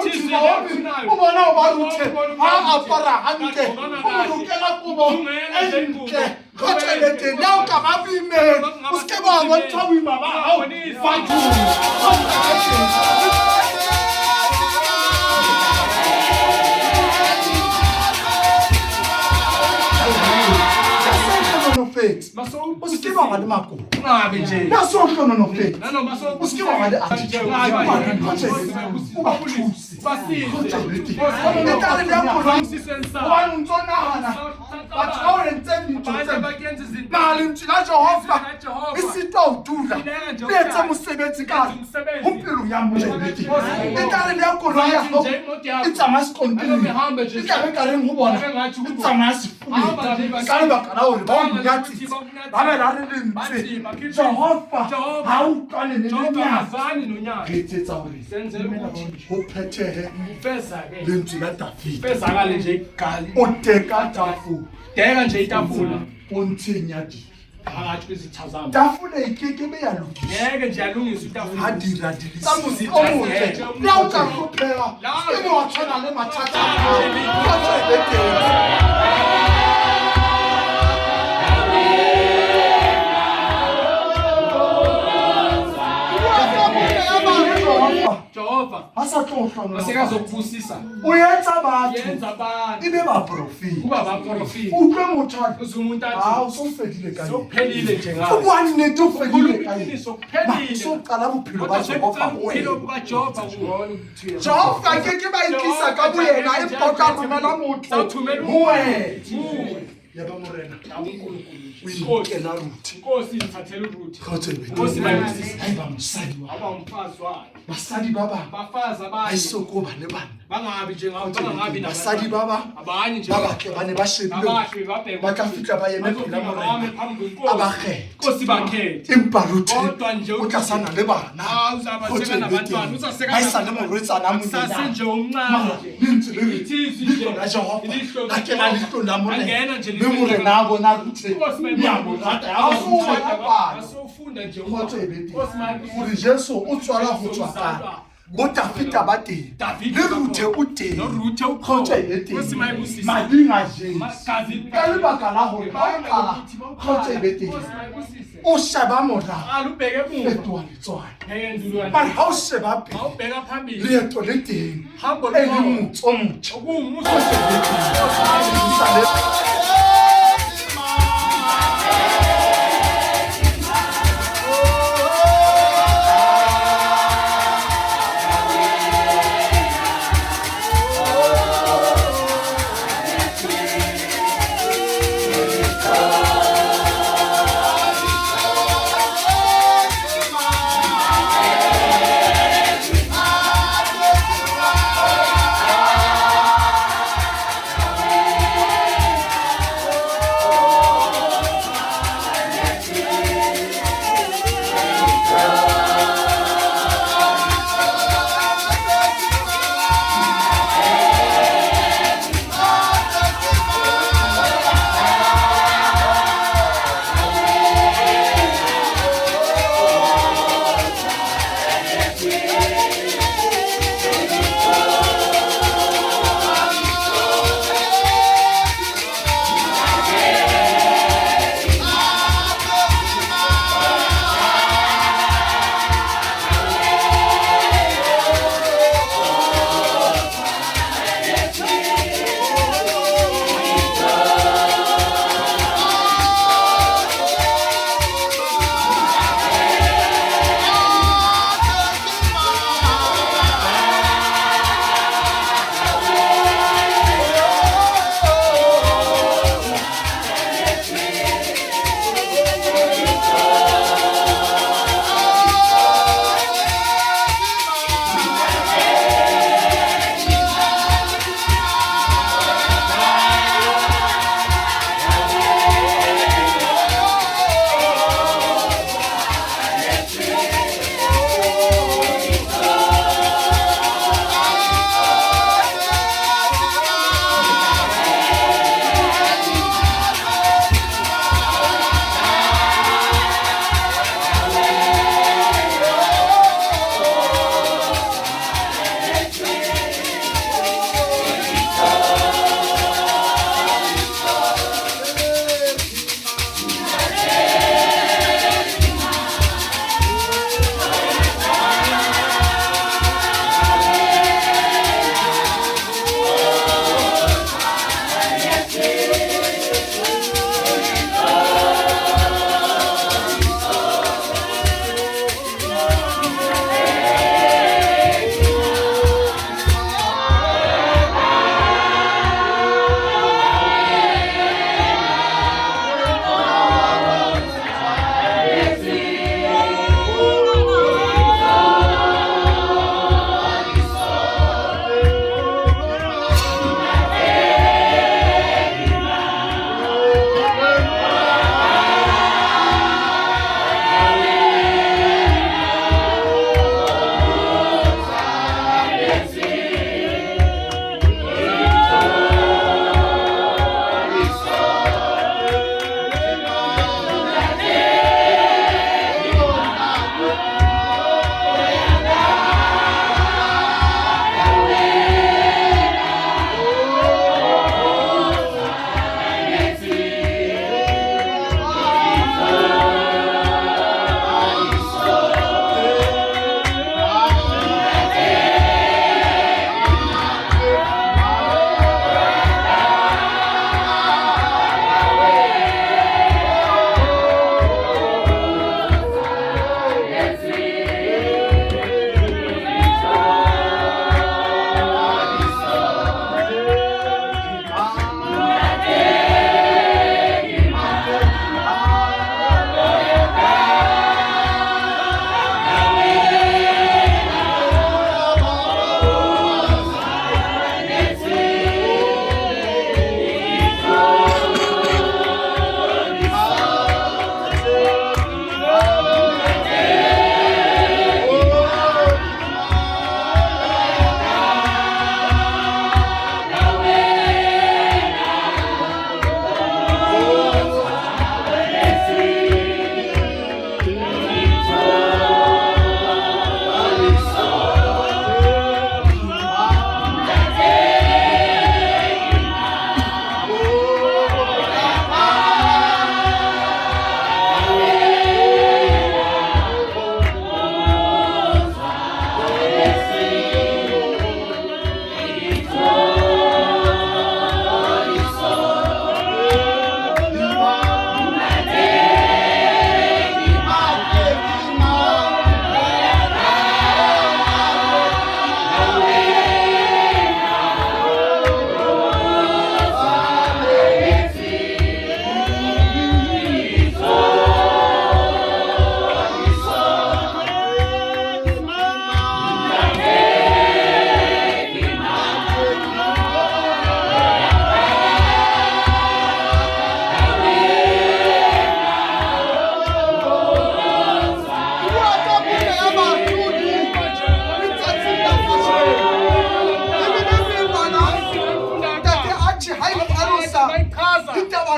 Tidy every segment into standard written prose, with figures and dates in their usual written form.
ujima ubona ubaluthe apara hanke ubukela kubo enke kothelete now kamabime uske ba wontawi baba au fatu Usikiwa wale mako. Na so kono no faith. Usikiwa wale ati. Jehovah, how can you Tafula ikeke be yalungiswa. Ngeke nje yalungiswa itafula. Hadiradilisa. Samuzi omuhle. Lawuka kuphela. Sike wathana le mathatha. Jehovah asathohlona asekazokubusisa uyenza abantu ibe ba profit kuba ba profit uke mothatha uzumuntu athi hawu sofedile kanje sophelile nje ngawo ubani nento ufedile kanje sophelile soqala uphilo kaJehova uphilo bukaJehova ungona ukuthiyela Jehova ngeke bayikisa kabuyena ibhoka kumela muntu uwe yaba morena uNkulunkulu uyike la ruthi Nkosi ngithathela uruthi Nkosi bayisisa hayiba msadi wa aba umfazi wayo basadi baba bafaza abanye ayisokuba nebani bangabi nje ngawo bangabi nabasadi baba abanye nje baba ke bane bashebile bakafika bayeme phela morena abahe Nkosi bakhethe imbaruthi kodwa nje utasana lebana uzabaseka nabantwana uzaseka bayisana morwetsa namuntu sasenje umncane ithi nje la Jehova akela lihlonda morena memure nabo nakuthi yabo rata asofunda nje umotho ebedi uri Jesu utswala ho tswaka Botafita bate Lerute ute Norute ukhothe ebedi madinga je kalibaka la ho bakala khothe ebedi ushaba mona alubheke emuva etwa litswana but how sheba phi awubheka phambili leto leteng hambo lomutho omutsho kumuso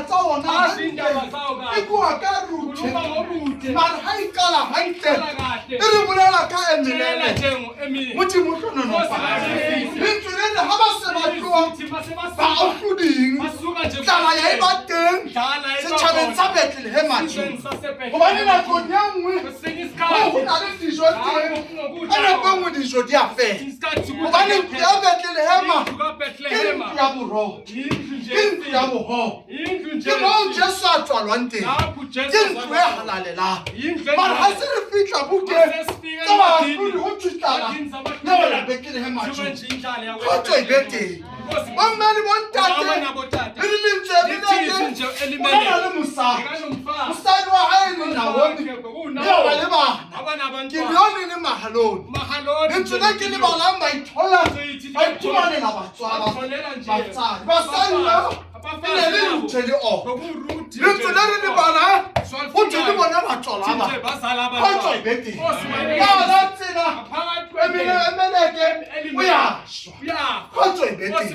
tsa ona ikua ka rute mara ha ikala hantle e re bolela ka emelele Modimo hlononofa lentswe lena ha ba se ba tloa ba ahloding tlala ya e ba teng setjhabeng sa Bethlehem hobane nakong ya nngwe ho na le dijo teng ka nako nngwe dijo di a fela hobane ntlo ya Bethlehem ke ntlo ya boroho ke ntlo ya bohoho ke moo Jesu a tswalwang teng ke ntlo e halalelang mara ha se re fihla bukeng tsa baahlodi ho thutala ya wena Bethlehem kgotso e be teng bomme le bontate le lentswe le bona le mosadi wa hae le Naomi ya ba le bana Gideoni le Mahaloni lentswe le ke le balang ba ithola ba iphumanela batswadi basadi e ne le ruthe le o lentswe le re le bana ho the le bona ba tswala ba kgotso e be teng ya la tsela emeleke o ya kgotso e be teng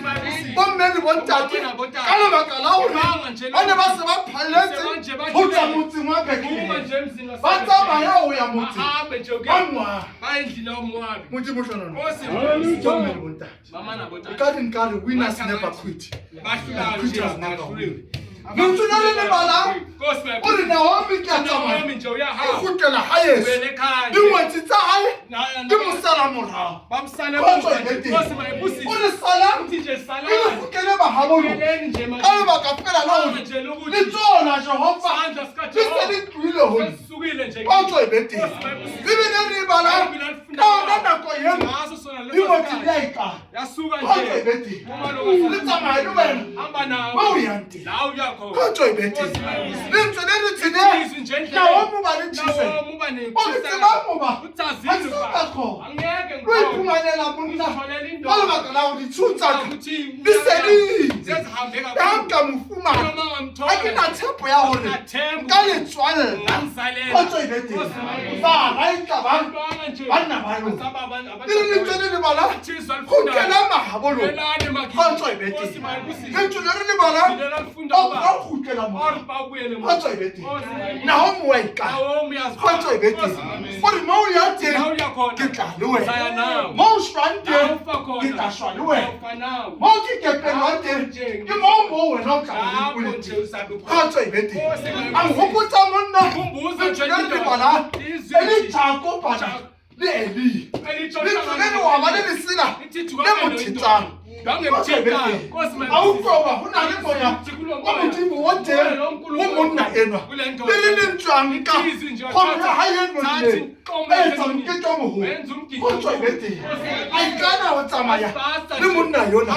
bomme le bontate ka lebaka la hore ba ne ba se ba phalletse ho tswa motseng wa Bethlehem ba tsamaya ho ya motseng wa Moabi Modimo hlonono bomme le bontate ka dinkare winners never quit quitters never win lentswe le le balang o re Naomi ke a tsamaya e kgutlela haeso dingwetsi tsa hae di mosala morao kgotso e be teng o re salang e le kgutlele mahabolo ka lebaka fela la hore le tsona Jehova le se le tlohile ho kgotso e be teng ebile re balang ka ona nako eno dingwetsi di a ekana kgotso e be teng le tsamaya le wena ba o yang teng kgotso e be teng lentswe le le tshedeng Naomi ba le tshise o re tseba moba ha se ka kgona lo iphumanela monna ka lebaka la hore ditshono tsa ka di se di ha nka mofumana ha ke na tshepo ya hore nka le tswalla kgotso e be teng ba e tla banna ba lona le lentswe le le bala kgutlela mahabolo kgotso e be teng lentswe le le bala o kgutlela morago kgotso e be teng Naomi wa ikana kgotso e be teng gore moo ya teng ke tla le wena moo shwang teng ke tla shwa le wena moo ke kepelwang teng ke moo wena o tla le kgotso e be teng a nhopotsa monna lentswe le le bala e le Jakob bana le Eli lentswe le le wa ba le lesela le mothetsang autoba ho na le moya o Modimo o teng o monna enwa le le lentswang ka kgomo ya hae enwa e etsang mokete o moholo kgotso e be teng a ikana ho tsamaya le monna yona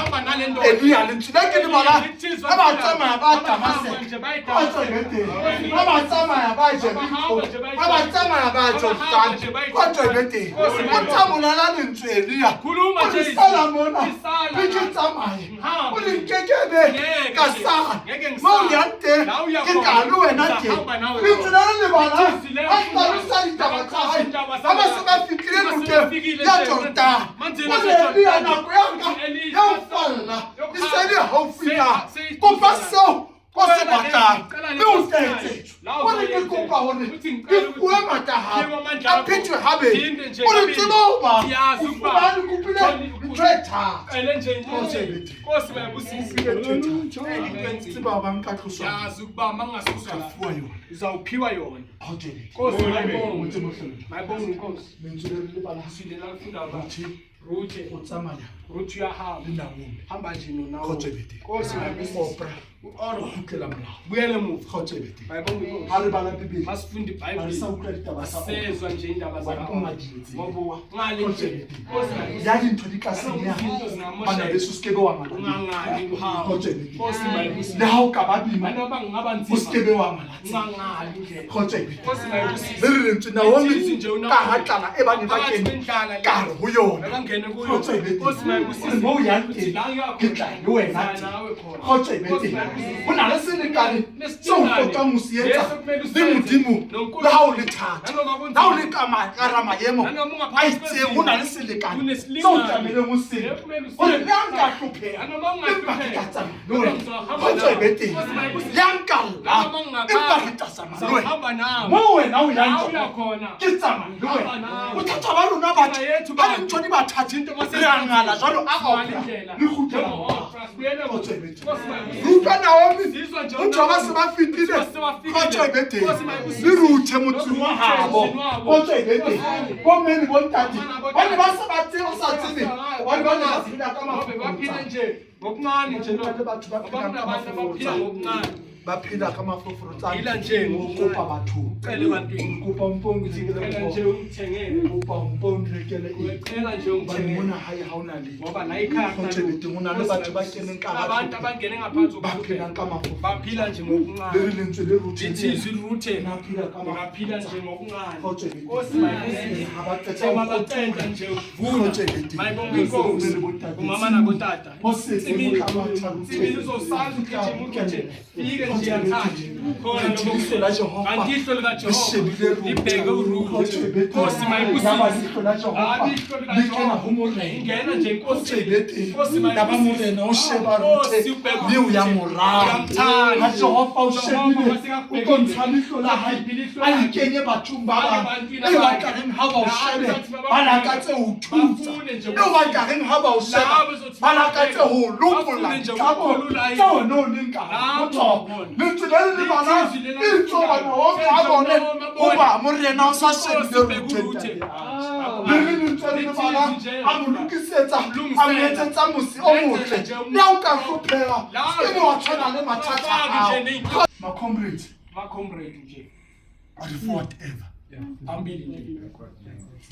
Elia lentswe le ke le bala ha ba tsamaya ba Damascus kgotso e be teng ha ba tsamaya ba Jeriko ha ba tsamaya ba Jordan kgotso e be teng o tsamolela lentswe Elia o re sala mona ke tsamaya o le nkekebe ka sala moo yang teng ke ka le wena teng lentswe le le bala a hlalosa ditaba tsa hae ha ba se ba fihlile nokeng ya Jordan o le Elia nako ya nka ya ho falla e se le haufinyana kopa seo ko se batlang le o tletse o re ke kopa hore ke bue matla hao a phethwe habedi o re tseba hoba o fumane kopile ntho e thata tseba ba nka tloswa yazi ukuba mangasuswa uzawuphiwa yona Nkosi mayibonge Nkosi lentswe le bala sile la funda bathi Ruthe o tsamaya Ruthe ya hao le Naomi hamba nje nonawo Nkosi mayibonge o kgutlela morao boele mo kgotse bete bayibonge ha re bala Bibele masifundi Bible sa utlwa ditaba sa sezwa nje indaba za ngoba ngale nje ya dintho di ka senya bana beso skebe wa ngale kgotse bete le ha o ka ba bima o skebe wa ngale kgotse bete le re ntse Naomi ka hatlana e bane ba kene ka re ho yona kgotse bete mo yang ke ke tla le wena khotse bete bona le selekane so go ka mosietsa le modimo le ha o le thata ha o le ka makarama yemo a itse bona le selekane so tlamele mo se o le nka hlophea khotse bete yanka empa re tasama le wena mo wena o yang ke tsama le wena o thata ba rona batho ba ntho di ba thathe re angala jalo a go le khutela khotse bete rupa Naomi motho ba se ba fitile khotse bete le ruthe motho wa habo khotse bete bo meni bo ntati ba ne ba se ba tseo sa tsebe ba ne ba phila ka mafu ba phila nje ngokuncane nje lo batho ba phila ngokuncane baphila kama foforo ila nje ngokupa bathu cele bantwini ukupa umpongo zikela nje umthengele ukupa umpongo rekele icela nje umthengele hayi hauna le ngoba la ikhaya khona ngona le bathu ba kene nkaba abantu abangene ngaphansi baphila kama foforo baphila nje ngokuncane le lentswe le ruthe ithizwe ruthe baphila nje ngokuncane Nkosi mayibusise abacetha nje uvuna mayibonga inkosi umama nabotata sibili uzosazi ukuthi mukhe fike nje yakhathi khona lokuse la Jehova andihlo lika Jehova ibheke uruhu Nkosi mayibusise abihlo lika Jehova ingena nje Nkosi Nkosi mayibusise naba usheba ruthe ni uyamurara ha Jehova ushebile ukonthalisho la hayi alikenye bathumba ebakareng haba ushebe balakatse uthutsa ebakareng haba usheba balakatse ho lupula kabo tsono ninka motho letsele le bana itso bana o ga bone oba morena o sa shebile ruthe le letsele le bana amulukisetsa ametsetsa musi o motle la o ka khophela ene wa tshwana le mathata ma comrade nje at whatever ambili nje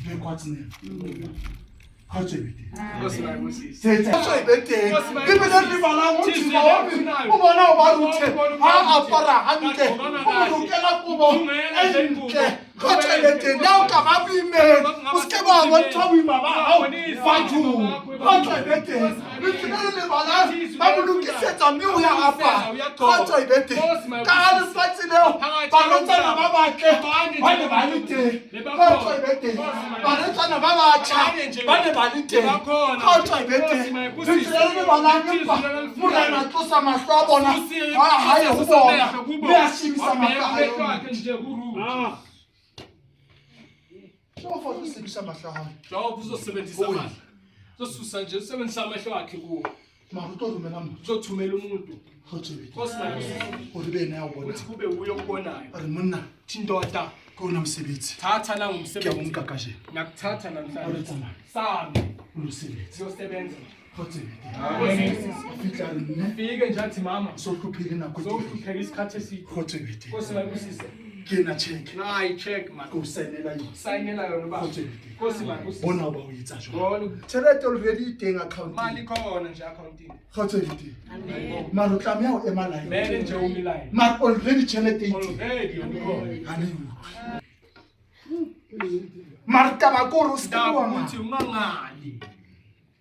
backwards name khotse bete khotse bete ibele le bala motho ba o bona o ba ruthe ha apara hantle o lokela kubo entle khotse bete now ka ba bime o ske ba bontsha boima ba hao batho khotse bete le bala ba bulukisetsa mme o ya apa khotse bete ka le fatse leo ba rotsana ba batle ba le ba lite khotse bete ba rotsana ba batjha ba le ba lite khotse bete le bala nyempa morena tlosa mahlo a bona ha ye ho bona le a shimisa mahlo a nje huru Jehova uzosebenzisa amahlo akho. Jehova uzosebenzisa amahlo. Uzosusa nje usebenzisa amahlo akhe kuwo. Makuthozumela manje. Uzothumela umuntu. Nkosi mayibusise. Uribe nayo ubona. Uthi kube uyo okubonayo. Ari monna thindoda kona umsebenzi. Thatha la ngumsebenzi. Ngiyakungakashe. Ngiyakuthatha namhlanje. Sami umsebenzi. Uyosebenza. Fike nje athi mama sohlupheke nakho. Sohlupheke isikhathi eside. Nkosi mayibusise. Kena check. Hayi check man. Go sainela yona. Sainela yona ba. Nkosi mayibusise. Bona uba uyitsa jona. Bona thelete already ideng account. Mali khona nje accountini. Khotshelete. Amen. Mara utlameha o ema line. Mele nje umi line. Mara already thelete ithi. Already yona. Haleluya. Marta bakuru sikiwa uthi ungangali.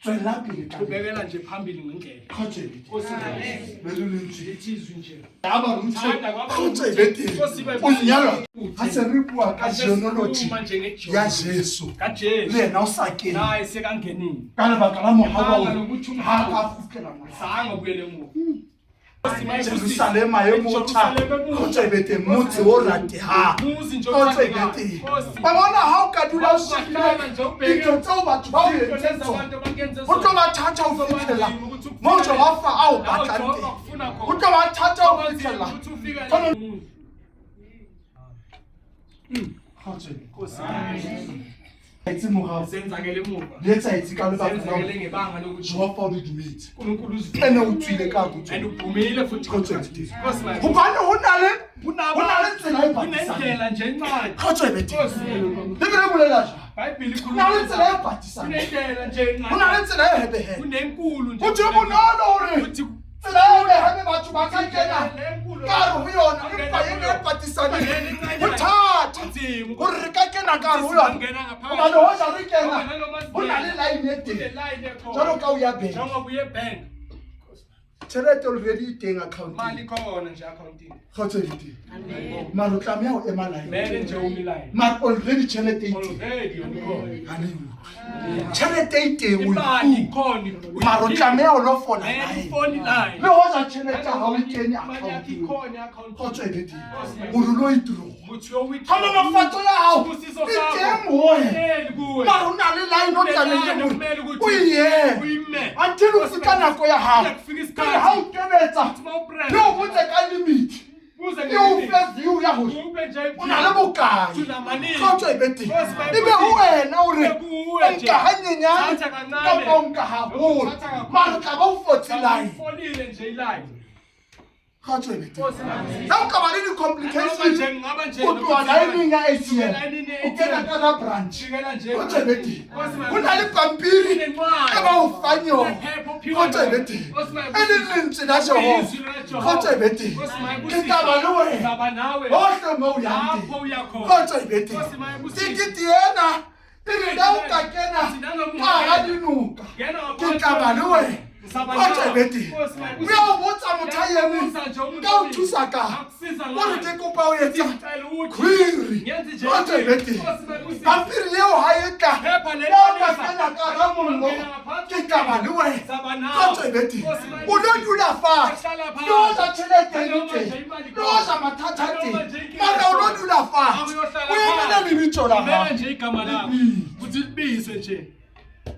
Tswela pele ka ubekela nje phambili ngendlela khotshele Nkosi belulunje ithizwe nje aba umthanda khotshele bethi uzinyalo aseribuwa ka genealogy ya Jesu lena usakeni hayi sekangenini kana bakala mohaba ukuthi umhaka afukela masanga kuyele ngo Jerusalem ayemotha khotshele bethi muthi orati ha khotshele bethi babona how kadula ushikile nje ubheke utho bathu bayenza Uto bathatha ufikela mojo wafa au batlante uto bathatha ufikela Nkosi Ayi muha senzakele muva letha isikalo bakuzele ngebanga lokuthi Jehova udumile uNkulunkulu uzifene uthwile kakuthi and uphumile futhi Nkosi ubani unale tsela ebhatisa unendlela nje encane Nkosi bethi libele bulela nje Bible ikhuluma unale ebhatisa unendlela nje encane unale ehebehebe unenkulu nje uthi ubunalo ore uthi tsela ehebe bathu bakakena karo uyona imbayeni ebhatisana uthatha urikakena karo uyona umalo hoza rikena Go na le line e teng. Jalo ka o ya bank. Njengoba uye bank. Tšhelete already teng account. Mali khona nje accountini. Kgotsedi. Mara o tlameha o ema line. Mele nje umi line. Mara already tšhelete e teng. Already on call. Hallelujah. Tšhelete e teng o Imali khona. Mara o tlameha o lo fola Mele line. phone line. Le hoja tšhelete ha o kene Mali account. khona account. Kgotsedi. O lo itro. Mutho we. Kgolonofatso ya hao e teng moe. Mara o na le line o tlamehile o ye. Until o fika nako ya hao. Pele ha o tobetsa le o botse ka limit. Le o fe view ya hore o na le bokae. Kgotso e be teng. Ebe ho wena o re o nka hanyenyane kapa o nka haholo. Mara o tla ba o fotse line. Kgotso e be teng. Ha o ka ba le di-complications o tloha lineng ya ATM o kena ka ra branch. Kgotso e be teng. Ho na le pampiri e ba o fang yona. Kgotso e be teng. E le lentswe la Jehova. Kgotso e be teng. Ke taba le wena hohle moo o yang teng. Kgotso e be teng. Tikete ena e re da o ka kena ka hara dinoka. Ke taba le wena. Kgotso e be teng. O ya o botsa motho a eme ka o thusa ka. O re ke kopa o etsa query. Kgotso e be teng. Pampiri eo ha e tla le o ka kena ka hara mollo. Ke taba le wena. Kgotso e be teng. O lo dula fatshe. Le hoja tjhelete e le teng. Le hoja mathata a teng. Mara o lo dula fatshe. O emele lebitso la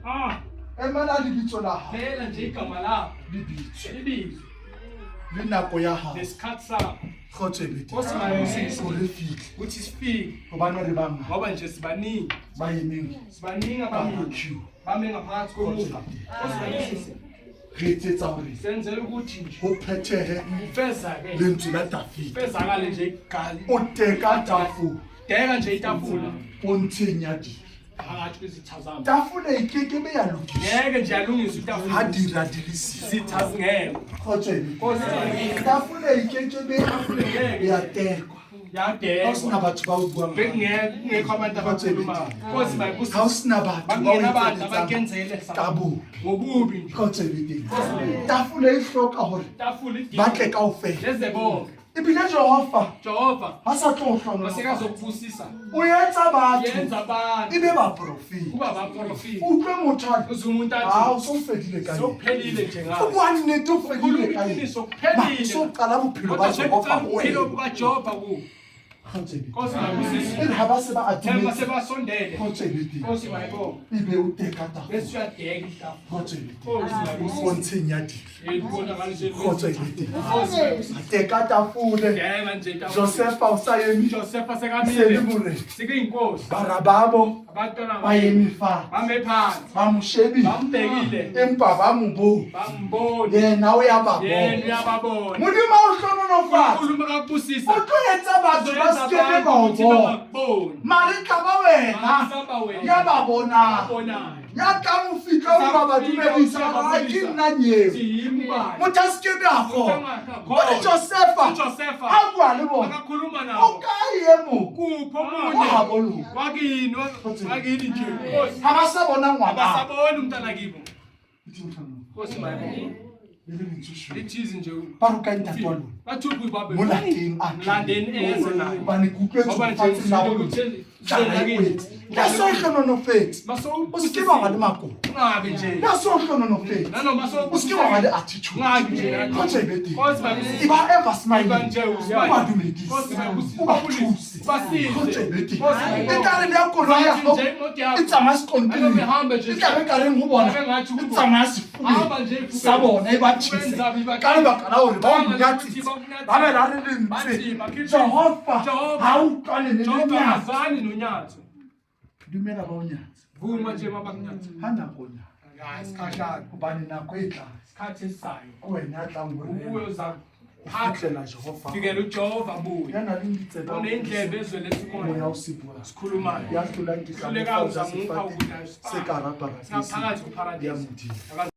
hao. Emela lebitso la hao. Lebitso. Le nako ya hao. Kgotso e be teng. O re fihle. Hobane re bang ba emeng ka queue. Re etsetsa hore ho phethehe lentswe la Dafide. O teka tafole o ntsheng ya dijo. Tafole e keke be ya lokiswa ha dira di le siyo. Kgotso e be teng. Tafole e keke be ya tekwa. Ha o sena batho ba o buang ha o sena batho ba o etsetsang ka bobe. Kgotso e be teng. Tafole e hloka hore ba tle kaofela. Ebile Jehova ha sa tlo o hlonolofatsa. O etsa batho ebe ba profeti. O utlwe motho o so fedile ka eng. O bua nnete o fedile ka eng. O so qala bophelo ba Jehova ho wena. Ha ba se ba atumetse. Kgotso e be teng. Ebe o teka tafole. Kgotso e be teng. O ntsheng ya dijo. Kgotso e be teng. Teka tafole. Josefa o sa eme se le more. Barababo ba eme fatshe. Ba mo shebile empa ba mo bone. Yena o ya ba bona. Modimo o hlonolofatsa. O tlo etsa batho ba skebe ba o bona. Mare ka ba wena ya ba bona. Ya tla mo fika o ba dumedisa ba ke nna nyeo. Motho a skebe a kgona. O le Josefa a bua le bona. O ka ye mo o ha bolo. Ha ba sa bona ngwana. Paruka ntate wa lona mo lapeng a bane kutlwetse fatshe la bona la so hlonolofetse o se ke ba ba le makolo la so hlonolofetse o se ke ba ba le attitude kgotsa e be teng e ba ever smiling o ba dumedise o ba thuse kgotsa e be teng e ka re le ya koloi ya gago e tsamaya sekontiri e tla be ka reng ho bona e tsamaya sefuleng sa bona e ba thuse ka lebaka la hore ba o nyatsitse ba be la re lentswe Jehova ha o utlwane le lenyatso. Dumela ba o nyatsa ha nako nyaka hobane nako e tlang ke wena ya tlang fitlhela Jehova ya na le ditsebe moya o se bua ya hlolang ke tla mo fa se ka rapa ya Modimo.